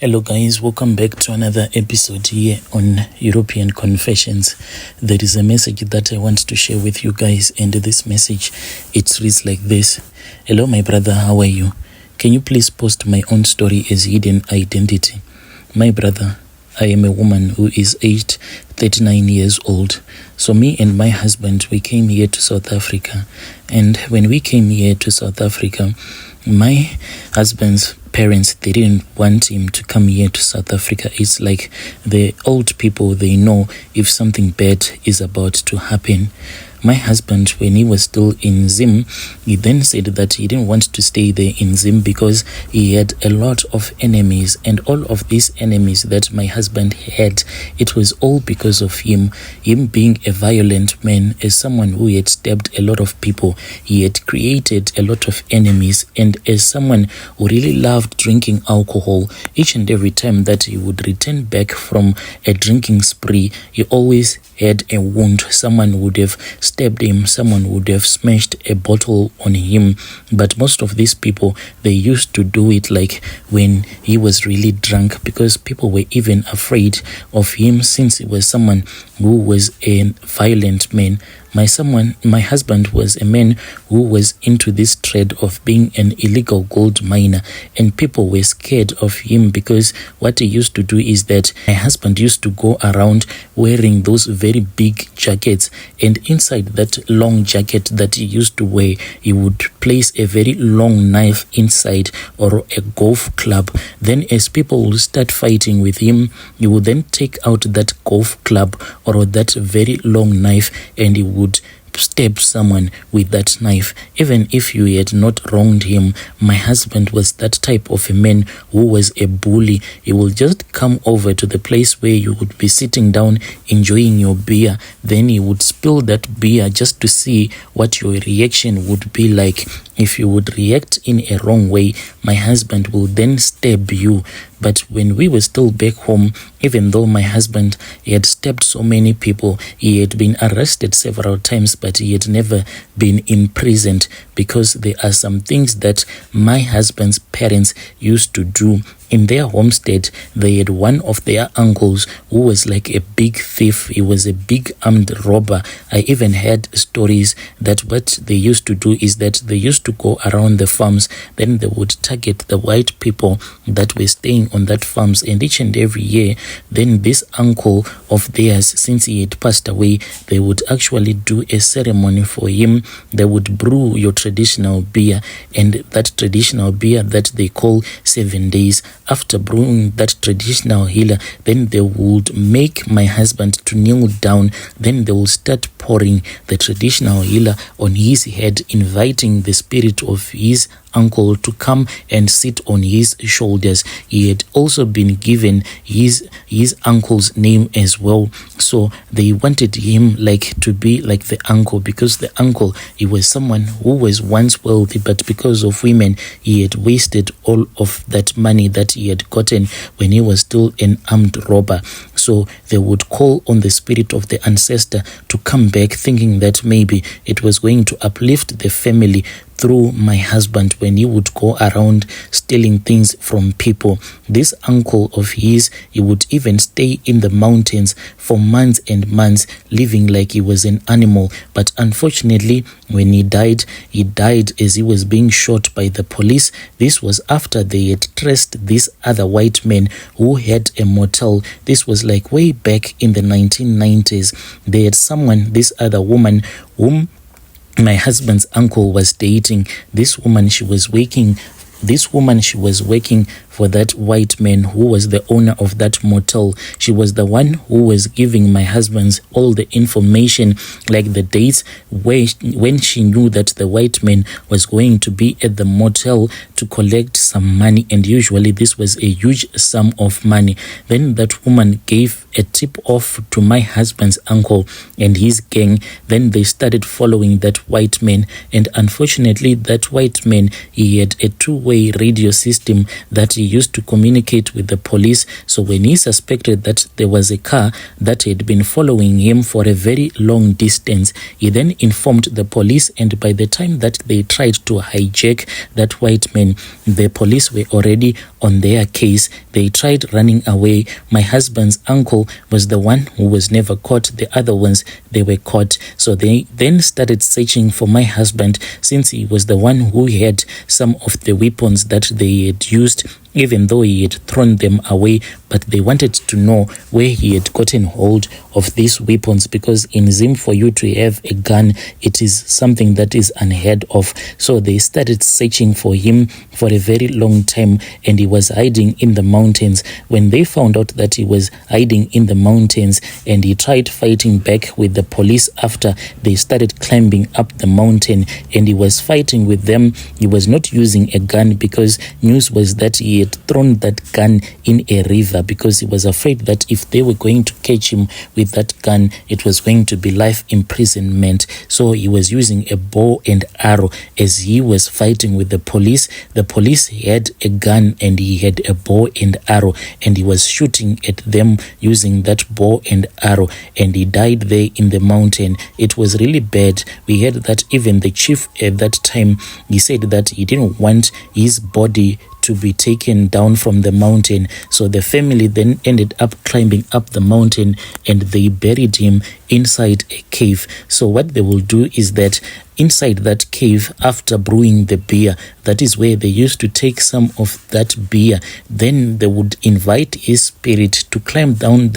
Hello guys, welcome back to another episode here on European Confessions. There is a message that I want to share with you guys, and this message, it reads like this. Hello my brother, how are you? Can you please post my own story as hidden identity? My brother, I am a woman who is aged 39 years old. So me and my husband, we came here to South Africa. And when we came here to South Africa, my husband's parents, they didn't want him to come here to South Africa. It's like the old people, they know if something bad is about to happen. My husband, when he was still in Zim, he then said that he didn't want to stay there in Zim because he had a lot of enemies, and all of these enemies that my husband had, it was all because of him being a violent man, as someone who had stabbed a lot of people. He had created a lot of enemies, and as someone who really loved drinking alcohol, each and every time that he would return back from a drinking spree, he always had a wound. Someone would have stabbed him, someone would have smashed a bottle on him. But most of these people, they used to do it like when he was really drunk, because people were even afraid of him, since he was someone who was a violent man. My husband was a man who was into this trade of being an illegal gold miner, and people were scared of him because what he used to do is that my husband used to go around wearing those very big jackets, and inside that long jacket that he used to wear, he would place a very long knife inside, or a golf club. Then as people will start fighting with him, he would then take out that golf club or that very long knife, and he would stab someone with that knife. Even if you had not wronged him, my husband was that type of a man who was a bully. He will just come over to the place where you would be sitting down enjoying your beer, then he would spill that beer just to see what your reaction would be like. If you would react in a wrong way, my husband will then stab you. But when we were still back home, even though my husband had stabbed so many people, he had been arrested several times, but he had never been imprisoned, because there are some things that my husband's parents used to do. In their homestead, they had one of their uncles who was like a big thief. He was a big armed robber. I even heard stories that what they used to do is that they used to go around the farms, then they would target the white people that were staying on that farms, and each and every year, then this uncle of theirs, since he had passed away, they would actually do a ceremony for him. They would brew your traditional beer, and that traditional beer that they call 7 days. After brewing that traditional healer, then they would make my husband to kneel down. Then they will start pouring the traditional healer on his head, inviting the spirit of his uncle to come and sit on his shoulders. He had also been given his uncle's name as well. So they wanted him like to be like the uncle, because the uncle, he was someone who was once wealthy, but because of women, he had wasted all of that money that he had gotten when he was still an armed robber. So they would call on the spirit of the ancestor to come back, thinking that maybe it was going to uplift the family through my husband when he would go around stealing things from people. This uncle of his, he would even stay in the mountains for months and months, living like he was an animal. But unfortunately, when he died as he was being shot by the police. This was after they had traced this other white man who had a motel. This was like way back in the 1990s. They had someone, this other woman, whom my husband's uncle was dating. This woman, she was working for that white man who was the owner of that motel. She was the one who was giving my husband all the information, like the dates when she knew that the white man was going to be at the motel to collect some money, and usually this was a huge sum of money. Then that woman gave a tip off to my husband's uncle and his gang. Then they started following that white man, and unfortunately that white man, he had a two-way radio system that he he used to communicate with the police. So when he suspected that there was a car that had been following him for a very long distance, he then informed the police, and by the time that they tried to hijack that white man, the police were already on their case. They tried running away. My husband's uncle was the one who was never caught. The other ones, they were caught. So they then started searching for my husband, since he was the one who had some of the weapons that they had used, even though he had thrown them away. But they wanted to know where he had gotten hold of these weapons, because in Zim, for you to have a gun, it is something that is unheard of. So they started searching for him for a very long time, and he was hiding in the mountains. When they found out that he was hiding in the mountains, and he tried fighting back with the police after they started climbing up the mountain, and he was fighting with them, he was not using a gun, because news was that he had thrown that gun in a river, because he was afraid that if they were going to catch him with that gun, it was going to be life imprisonment. So he was using a bow and arrow as he was fighting with the police. The police had a gun and he had a bow and arrow, and he was shooting at them using that bow and arrow, and he died there in the mountain. It was really bad. We heard that even the chief at that time, he said that he didn't want his body to be taken down from the mountain. So the family then ended up climbing up the mountain, and they buried him inside a cave. So what they will do is that inside that cave, after brewing the beer, that is where they used to take some of that beer. Then they would invite his spirit to climb down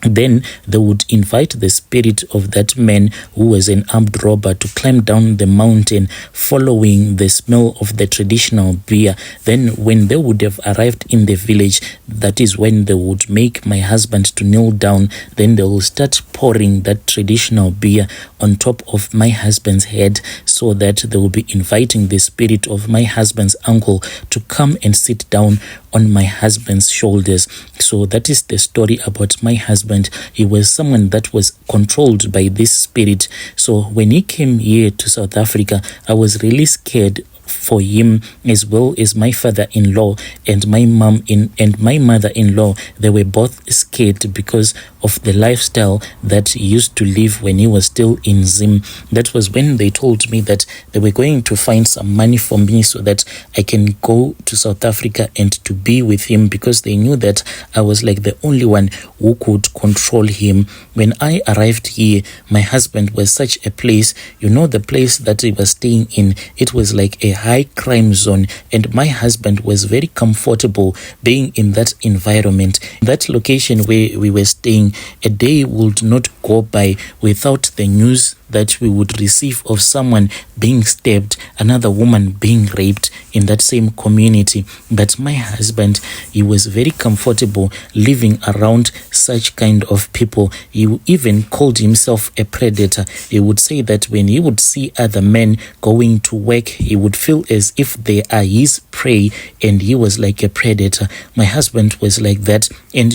then they would invite the spirit of that man who was an armed robber to climb down the mountain, following the smell of the traditional beer. Then when they would have arrived in the village, that is when they would make my husband to kneel down. Then they will start pouring that traditional beer on top of my husband's head, so that they will be inviting the spirit of my husband's uncle to come and sit down on my husband's shoulders. So that is the story about my husband. He was someone that was controlled by this spirit. So when he came here to South Africa, I was really scared for him, as well as my father-in-law and my and my mother-in-law. They were both scared because of the lifestyle that he used to live when he was still in Zim. That was when they told me that they were going to find some money for me so that I can go to South Africa and to be with him, because they knew that I was like the only one who could control him. When I arrived here, my husband was such a place, the place that he was staying in, it was like a high crime zone, and my husband was very comfortable being in that environment. That location where we were staying, a day would not go by without the news that we would receive of someone being stabbed, another woman being raped in that same community. But my husband, he was very comfortable living around such kind of people. He even called himself a predator. He would say that when he would see other men going to work, he would feel as if they are his prey, and he was like a predator. My husband was like that. And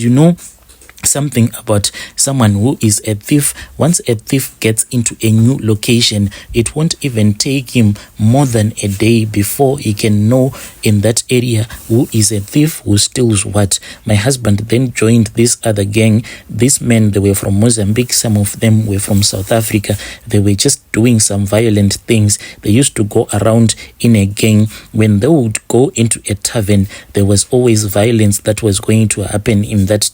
something about someone who is a thief, once a thief gets into a new location, it won't even take him more than a day before he can know in that area who is a thief, who steals what. My husband then joined this other gang. These men, they were from Mozambique, some of them were from South Africa. They were just doing some violent things. They used to go around in a gang. When they would go into a tavern, there was always violence that was going to happen in that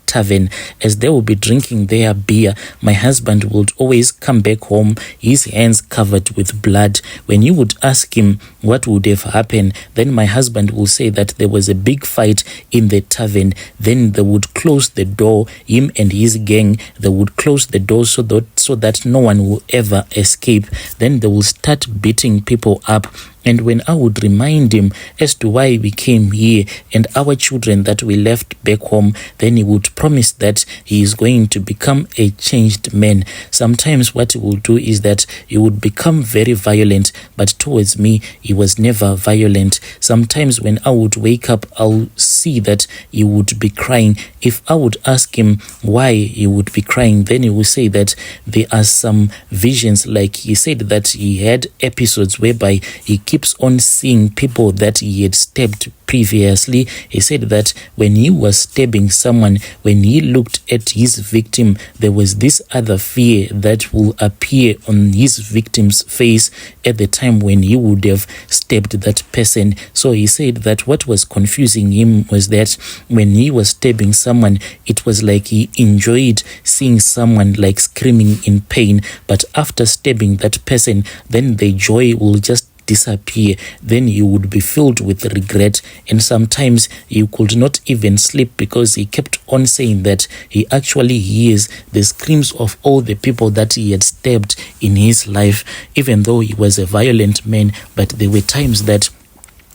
tavern. As they would be drinking their beer, my husband would always come back home, his hands covered with blood. When you would ask him what would have happened, then my husband will say that there was a big fight in the tavern. Then they would close the door, him and his gang, they would close the door so that no one will ever escape. Then they will start beating people up. And when I would remind him as to why we came here and our children that we left back home, then he would promise that he is going to become a changed man. Sometimes what he will do is that he would become very violent, but towards me, he was never violent. Sometimes when I would wake up, I'll see that he would be crying. If I would ask him why he would be crying, then he would say that there are some visions, like he said that he had episodes whereby he keeps on seeing people that he had stabbed previously. He said that when he was stabbing someone, when he looked at his victim, there was this other fear that will appear on his victim's face at the time when he would have stabbed that person. So he said that what was confusing him was that when he was stabbing someone, it was like he enjoyed seeing someone like screaming in pain, but after stabbing that person, then the joy will just disappear. Then you would be filled with regret, and sometimes you could not even sleep because he kept on saying that he actually hears the screams of all the people that he had stabbed in his life, even though he was a violent man. But there were times that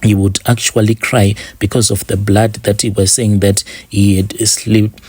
he would actually cry because of the blood that he was saying that he had slept,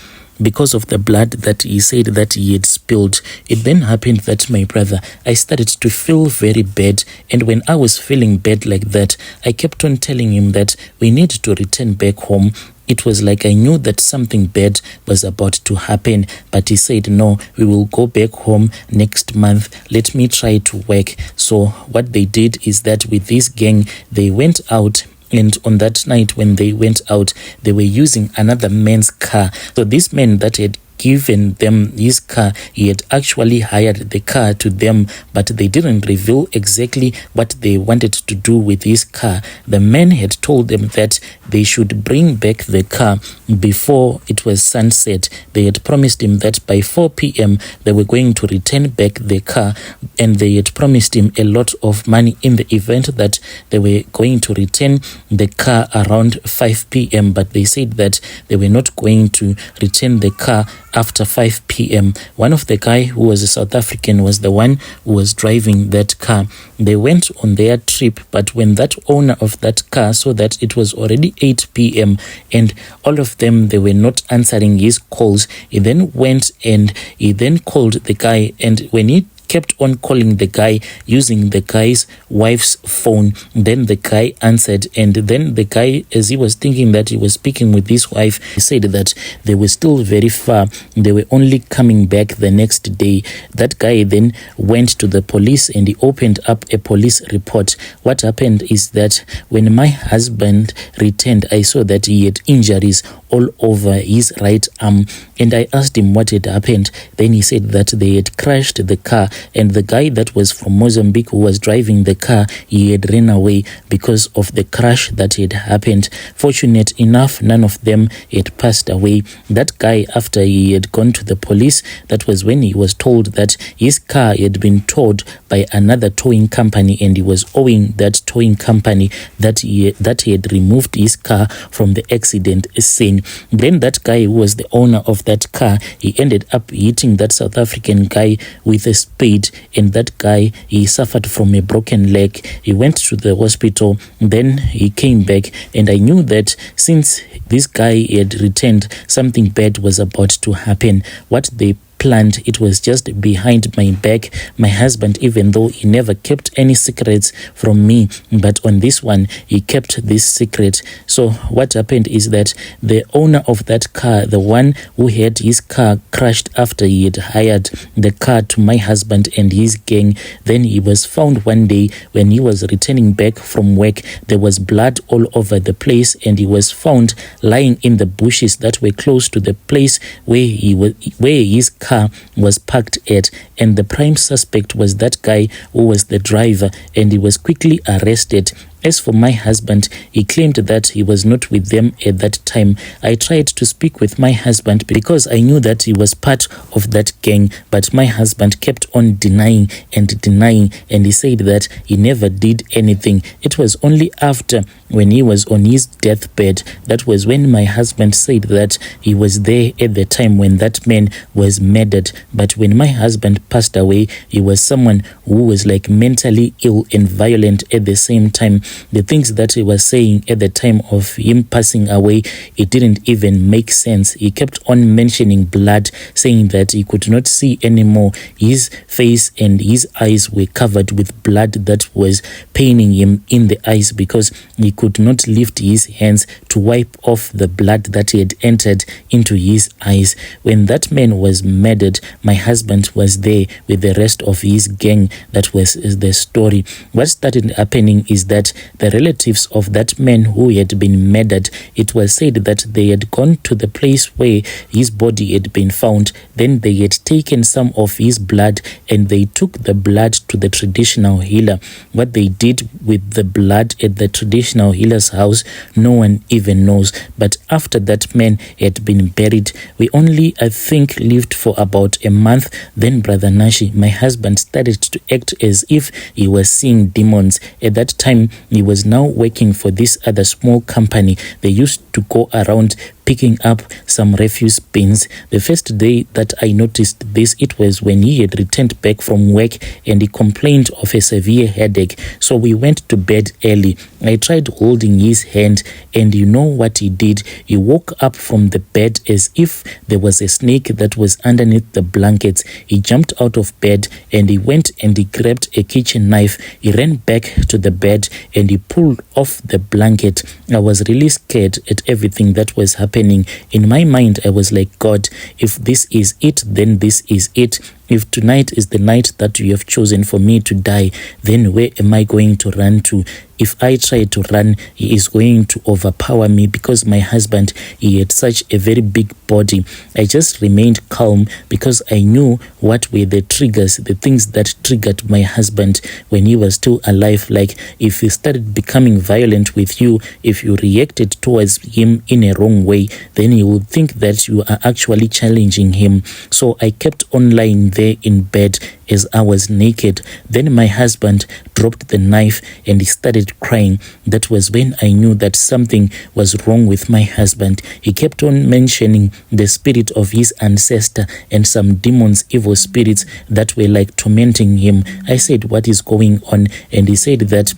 because of the blood that he said that he had spilled. It then happened that, my brother, I started to feel very bad, and when I was feeling bad like that, I kept on telling him that we need to return back home. It was like I knew that something bad was about to happen, but he said, no, we will go back home next month. Let me try to work. So what they did is that with this gang, they went out, and on that night when they went out, they were using another man's car. So this man that had given them his car, he had actually hired the car to them, but they didn't reveal exactly what they wanted to do with his car. The man had told them that they should bring back the car before it was sunset. They had promised him that by 4 p.m. they were going to return back the car, and they had promised him a lot of money in the event that they were going to return the car around 5 p.m. But they said that they were not going to return the car after 5 p.m. One of the guy who was a South African was the one who was driving that car. They went on their trip, but when that owner of that car saw that it was already 8 p.m. and all of them, they were not answering his calls, he then went and he then called the guy, and when he kept on calling the guy using the guy's wife's phone, then the guy answered, and then the guy, as he was thinking that he was speaking with his wife, he said that they were still very far, they were only coming back the next day. That guy then went to the police and he opened up a police report. What happened is that when my husband returned, I saw that he had injuries all over his right arm, and I asked him what had happened. Then he said that they had crashed the car, and the guy that was from Mozambique who was driving the car, he had ran away because of the crash that had happened. Fortunate enough, none of them had passed away. That guy, after he had gone to the police, that was when he was told that his car had been towed by another towing company, and he was owing that towing company that he had removed his car from the accident scene. Then that guy who was the owner of that car, he ended up hitting that South African guy with a spade, and that guy, he suffered from a broken leg. He went to the hospital, then he came back, and I knew that since this guy had returned, something bad was about to happen. What they planned, it was just behind my back. My husband, even though he never kept any secrets from me, but on this one he kept this secret. So what happened is that the owner of that car, the one who had his car crashed after he had hired the car to my husband and his gang, then he was found one day when he was returning back from work. There was blood all over the place, and he was found lying in the bushes that were close to the place where his car was parked at, and the prime suspect was that guy who was the driver, and he was quickly arrested. As for my husband, he claimed that he was not with them at that time. I tried to speak with my husband because I knew that he was part of that gang, but my husband kept on denying, and he said that he never did anything. It was only after when he was on his deathbed, that was when my husband said that he was there at the time when that man was murdered. But when my husband passed away, he was someone who was like mentally ill and violent at the same time. The things that he was saying at the time of him passing away, it didn't even make sense. He kept on mentioning blood, saying that he could not see anymore. His face and his eyes were covered with blood that was paining him in the eyes because he could not lift his hands to wipe off the blood that had entered into his eyes. When that man was murdered, my husband was there with the rest of his gang. That was the story. What started happening is that the relatives of that man who had been murdered, it was said that they had gone to the place where his body had been found. Then they had taken some of his blood and they took the blood to the traditional healer. What they did with the blood at the traditional healer's house, no one even knows. But after that man had been buried, we only, I think, lived for about a month. Then Brother Nashi, my husband, started to act as if he was seeing demons. At that time, he was now working for this other small company. They used to go around picking up some refuse bins. The first day that I noticed this, it was when he had returned back from work and he complained of a severe headache. So we went to bed early. I tried holding his hand, and you know what he did? He woke up from the bed as if there was a snake that was underneath the blankets. He jumped out of bed and he went and he grabbed a kitchen knife. He ran back to the bed and he pulled off the blanket. I was really scared at everything that was happening. In my mind, I was like, God, if this is it, then this is it. If tonight is the night that you have chosen for me to die, then where am I going to run to? If I try to run, he is going to overpower me because my husband, he had such a very big body. I just remained calm because I knew what were the triggers, the things that triggered my husband when he was still alive. Like if he started becoming violent with you, if you reacted towards him in a wrong way, then he would think that you are actually challenging him. So I kept on lying there in bed as I was naked. Then my husband dropped the knife and he started crying. That was when I knew that something was wrong with my husband. He kept on mentioning the spirit of his ancestor and some demons, evil spirits that were like tormenting him. I said, what is going on? And he said that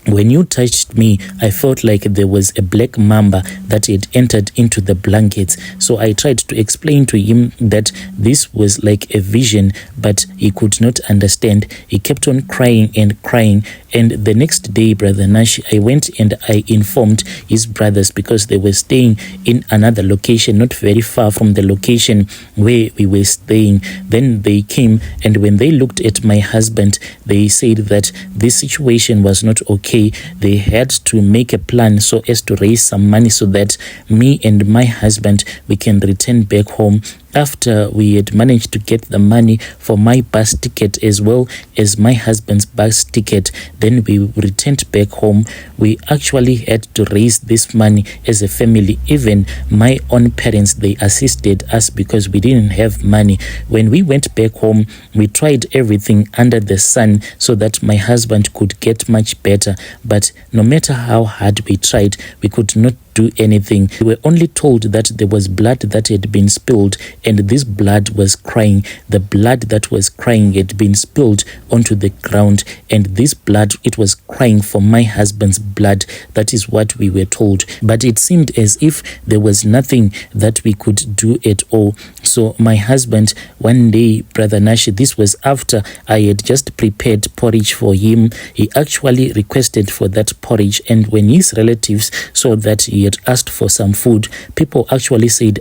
when you touched me, I felt like there was a black mamba that had entered into the blankets. So I tried to explain to him that this was like a vision, but he could not understand. He kept on crying and crying. And the next day, Brother Nash, I went and I informed his brothers because they were staying in another location, not very far from the location where we were staying. Then they came, and when they looked at my husband, they said that this situation was not okay. They had to make a plan so as to raise some money so that me and my husband, we can return back home. After we had managed to get the money for my bus ticket as well as my husband's bus ticket, then we returned back home. We actually had to raise this money as a family. Even my own parents, they assisted us because we didn't have money. When we went back home, we tried everything under the sun so that my husband could get much better. But no matter how hard we tried, we could not do anything. We were only told that there was blood that had been spilled, and this blood was crying. The blood that was crying had been spilled onto the ground, and this blood, it was crying for my husband's blood. That is what we were told. But it seemed as if there was nothing that we could do at all. So my husband, one day, Brother Nash, this was after I had just prepared porridge for him. He actually requested for that porridge, and when his relatives saw that he had asked for some food, people actually said,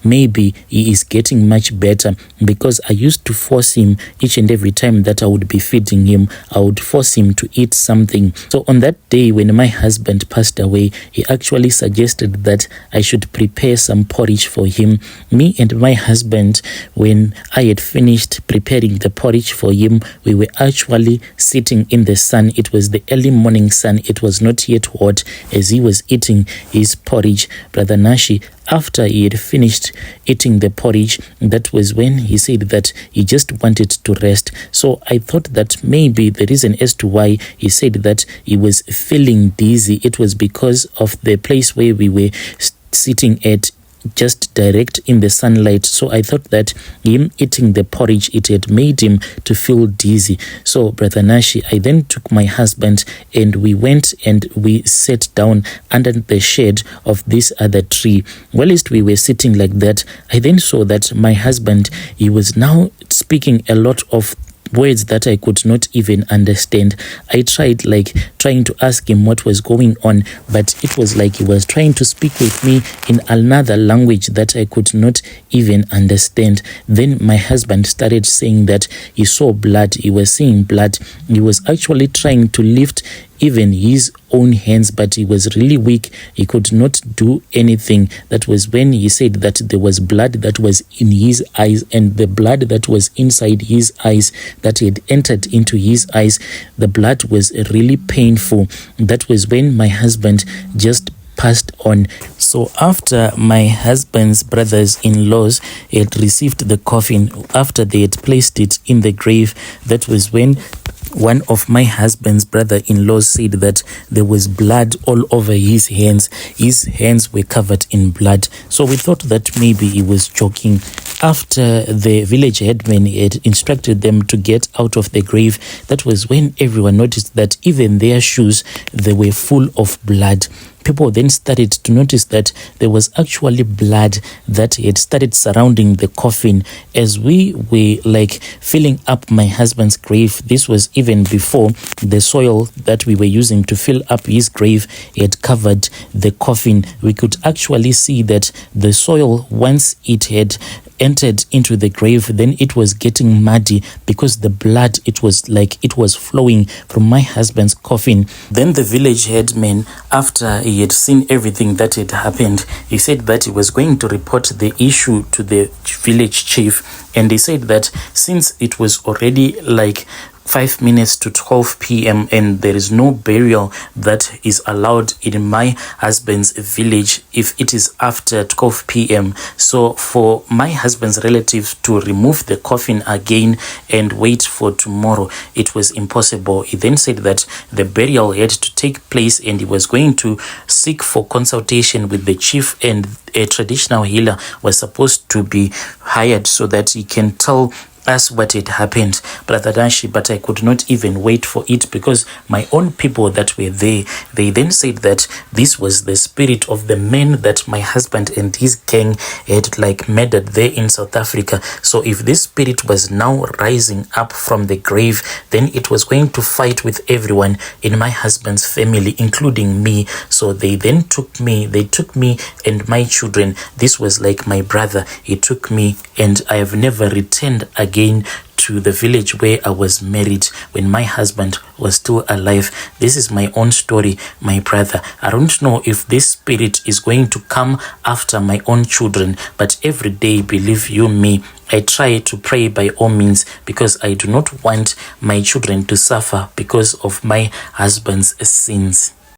maybe he is getting much better, because I used to force him each and every time that I would be feeding him. I would force him to eat something. So on that day when my husband passed away, he actually suggested that I should prepare some porridge for him. Me and my husband, when I had finished preparing the porridge for him, we were actually sitting in the sun. It was the early morning sun. It was not yet hot. As he was eating his porridge, Brother Nashi, after he had finished eating the porridge, that was when he said that he just wanted to rest. So I thought that maybe the reason as to why he said that he was feeling dizzy, it was because of the place where we were sitting at. just direct in the sunlight. So I thought that him eating the porridge, it had made him to feel dizzy. So Brother Nashi, I then took my husband and we went and we sat down under the shade of this other tree. Whilst we were sitting like that, I then saw that my husband, he was now speaking a lot of words that I could not even understand. I tried trying to ask him what was going on, but it was like he was trying to speak with me in another language that I could not even understand. Then my husband started saying that he saw blood, he was seeing blood. He was actually trying to lift even his own hands, but he was really weak. He could not do anything. That was when he said that there was blood that was in his eyes, and the blood that was inside his eyes, that had entered into his eyes, the blood was really painful. That was when my husband just passed on. So after my husband's brothers-in-laws had received the coffin, after they had placed it in the grave, that was when one of my husband's brother-in-laws said that there was blood all over his hands. His hands were covered in blood. So we thought that maybe he was joking. After the village headman had instructed them to get out of the grave, that was when everyone noticed that even their shoes, they were full of blood. People then started to notice that there was actually blood that had started surrounding the coffin. As we were filling up my husband's grave, this was even before the soil that we were using to fill up his grave had covered the coffin. We could actually see that the soil, once it had entered into the grave, then it was getting muddy because the blood, it was flowing from my husband's coffin. Then the village headman, after he had seen everything that had happened, he said that he was going to report the issue to the village chief, and he said that since it was already 5 minutes to 12 p.m. and there is no burial that is allowed in my husband's village if it is after 12 p.m. So for my husband's relatives to remove the coffin again and wait for tomorrow, it was impossible. He then said that the burial had to take place and he was going to seek for consultation with the chief, and a traditional healer was supposed to be hired so that he can tell us what had happened, Brother Nashi. But I could not even wait for it because my own people that were there, they then said that this was the spirit of the men that my husband and his gang had murdered there in South Africa. So if this spirit was now rising up from the grave, then it was going to fight with everyone in my husband's family, including me. So they then took me and my children. This was like my brother. He took me, and I have never returned again to the village where I was married when my husband was still alive. This is my own story, my brother. I don't know if this spirit is going to come after my own children, but every day, believe you me, I try to pray by all means because I do not want my children to suffer because of my husband's sins.